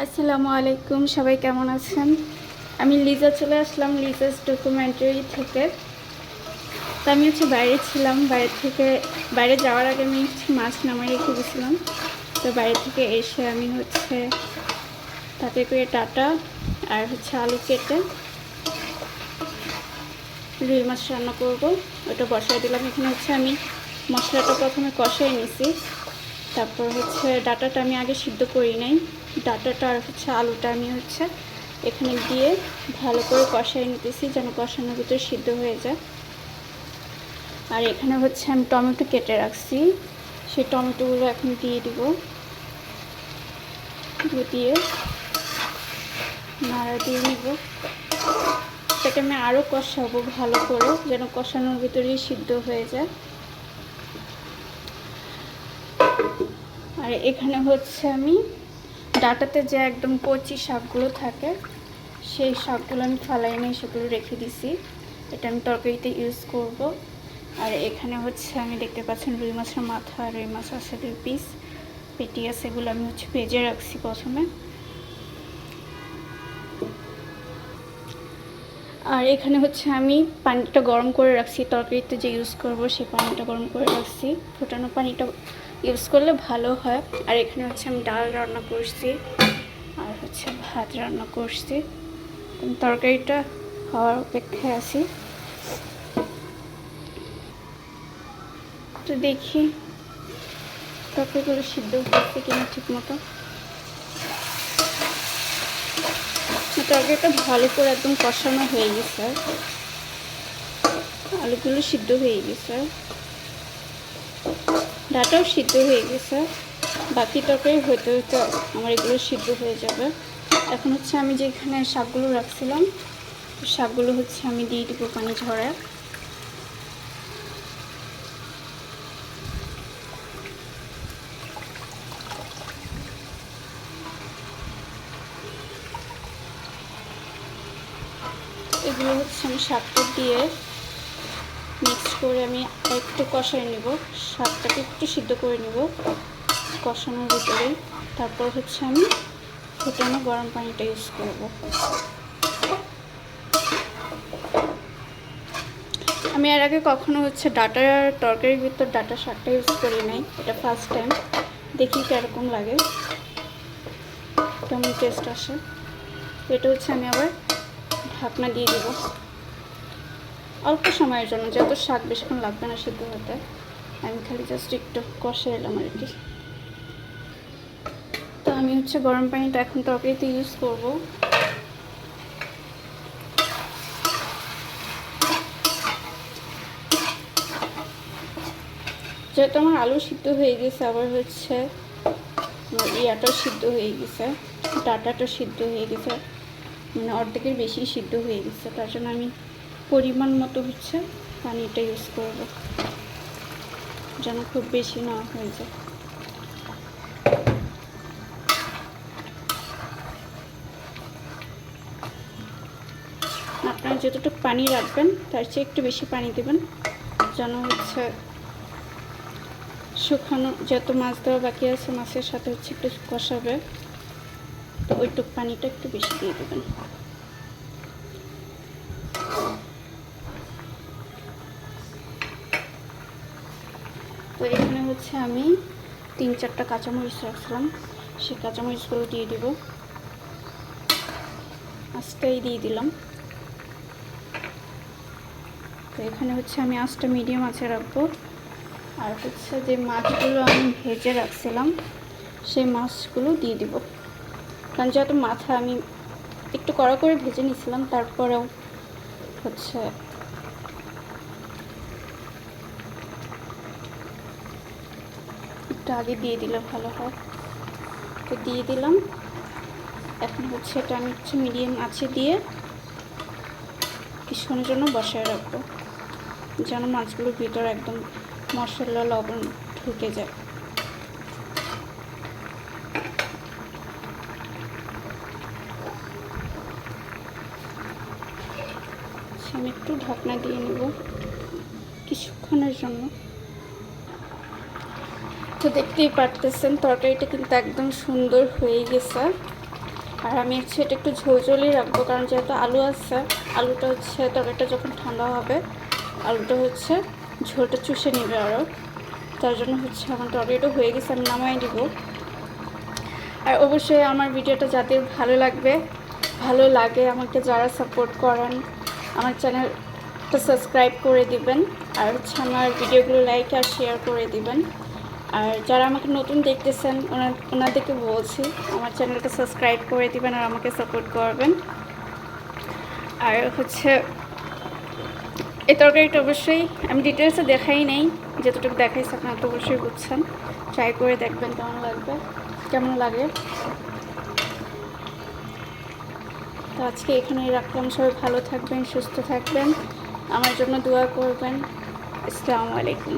আসসালামু আলাইকুম, সবাই কেমন আছেন? আমি লিজা চলে আসলাম লিজাস ডকুমেন্টারি থেকে। তো আমি বাইরে ছিলাম, বাইরে যাওয়ার আগে আমি মাছ নামাই রেখে গেছিলাম। তো বাইরে থেকে এসে আমি তাতে করে ডাটা আর আলু কেটে রুই মাছ রান্না করব, ওটা বসাই দিলাম। এখানে আমি মশলাটা প্রথমে কষাই নিছি, তারপর ডাটাটা আমি আগে সিদ্ধ করি নাই। ডাটাটা আর আলুটা আমি এখানে দিয়ে ভালো করে কষাই নিতেছি, যেন কষানোর ভিতরে সিদ্ধ হয়ে যায়। আর এখানে আমি টমেটো কেটে রাখছি, সেই টমেটোগুলো এখন দিয়ে দিব। দিয়ে নাড়া দিয়ে নিব। সেটাকে আমি আরও কষাবো ভালো করে, যেন কষানোর ভিতরেই সিদ্ধ হয়ে যায়। আর এখানে আমি ডাটাতে যে একদম কচি শাকগুলো থাকে, সেই শাকগুলো আমি ফালাই নিয়ে সেগুলো রেখে দিছি। এটা আমি তরকারিতে ইউজ করব। আর এখানে আমি দেখতে পাচ্ছেন রুই মাছের মাথা আর রুই মাছ আছে 2 পিস পেটি আছে, এগুলো আমি ভেজে রাখছি প্রথমে। আর এখানে আমি পানিটা গরম করে রাখছি, তরকারিতে যে ইউজ করব সেই পানিটা গরম করে রাখছি। ফোটানো পানিটা ইউজ করলে ভালো হয়। আর এখানে আমি ডাল রান্না করছি আর ভাত রান্না করছি। তরকারিটা হওয়ার অপেক্ষায় আছি। তো দেখি তরকারিগুলো সিদ্ধ হচ্ছে কিনা ঠিক মতো। তরকারিটা ভালো করে একদম কষানো হয়ে গেছে, আলুগুলো সিদ্ধ হয়ে গেছে, ডাটাও সিদ্ধ হয়ে গেছে। বাকি তরকারি হইতে হইতে আমার এগুলো সিদ্ধ হয়ে যাবে। এখন আমি যেখানে শাকগুলো রাখছিলাম, শাকগুলো আমি দিয়ে দিব পানি ঝরায়। এগুলো আমি শাকটা দিয়ে মিক্স করে আমি একটু কষাই নেব, শাকটাকে একটু সিদ্ধ করে নেব কষানোর ভিতরে। তারপর আমি ফোটানো গরম পানিটা ইউজ করব। আমি এর আগে কখনো ডাটার তরকারির ভিতর ডাটা শাকটা ইউজ করি নাই, এটা ফার্স্ট টাইম। দেখি কীরকম লাগে, কেমন টেস্ট আসে। এটা আমি আবার ঢাকনা দিয়ে দিব অল্প সময়ের জন্য, যত শাক বেশিক্ষণ লাগবে না সিদ্ধ হতে। আমি খালি জাস্ট একটু কষে এলাম আর কি। তো আমি গরম পানিটা এখন তরকারিতে ইউজ করব। যেহেতু আমার আলু সিদ্ধ হয়ে গেছে, আবার ইয়াটাও সিদ্ধ হয়ে গেছে, ডাটাটা সিদ্ধ হয়ে গেছে, মানে অর্ধেকের বেশি সিদ্ধ হয়ে গেছে। তার জন্য আমি পরিমাণ মতো পানিটা ইউজ করব, যেন খুব বেশি না হয়ে যায়। আপনারা যতটুকু পানি রাখবেন তার চেয়ে একটু বেশি পানি দেবেন, যেন শুকানো যত মাছ দেওয়া বাকি আছে মাছের সাথে একটু কষাবে, তো ওইটুকু পানিটা একটু বেশি দিয়ে দেবেন। তো এখানে আমি 3-4টা কাঁচামরিচ রাখছিলাম, সেই কাঁচামরিচগুলো দিয়ে দিব। আস্তেই দিয়ে দিলাম। তো এখানে আমি আঁচটা মিডিয়াম আঁচে রাখবো। আর যে মাছগুলো আমি ভেজে রাখছিলাম সেই মাছগুলো দিয়ে দিব। কারণ যেহেতু মাথা আমি একটু কড়া করে ভেজে নিয়েছিলাম, তারপরেও একটু আগে দিয়ে দিলে ভালো হয়। তো দিয়ে দিলাম। এখন এটা আমি মিডিয়াম আঁচে দিয়ে কিছুক্ষণের জন্য বসায় রাখবো, যেন মাছগুলোর ভিতরে একদম মশলা লবণ ঢুকে যায়। আমি একটু ঢাকনা দিয়ে নেব কিছুক্ষণের জন্য। তো দেখতেই পারতেছেন তরকারিটা কিন্তু একদম সুন্দর হয়ে গেছে। আর আমি হচ্ছে এটা একটু ঝোলঝোলই রাখবো, কারণ যেহেতু আলু আছে, আলুটা হচ্ছে তরকারিটা যখন ঠান্ডা হবে আলুটা হচ্ছে ঝোলটা চুষে নেবে আরও। তার জন্য হচ্ছে আমার তরকারিটা হয়ে গেছে, আমি নামাই দিব। আর অবশ্যই আমার ভিডিওটা যাদের ভালো লাগে আমাকে যারা সাপোর্ট করেন, আমার চ্যানেলটা সাবস্ক্রাইব করে দিবেন, আর হচ্ছে আমার ভিডিওগুলো লাইক আর শেয়ার করে দিবেন। আর যারা আমাকে নতুন দেখতেছেন ওনাদেরকে বলছি আমার চ্যানেলটা সাবস্ক্রাইব করে দিবেন আর আমাকে সাপোর্ট করবেন। আর হচ্ছে এই তরকারিটা অবশ্যই আমি ডিটেলসে দেখাই নেই, যতটুকু দেখাইছে আপনারা তো অবশ্যই বুঝছেন। ট্রাই করে দেখবেন কেমন লাগে। তো আজকে এখানেই রাখলাম, সবাই ভালো থাকবেন, সুস্থ থাকবেন, আমার জন্য দোয়া করবেন। আসসালামু আলাইকুম।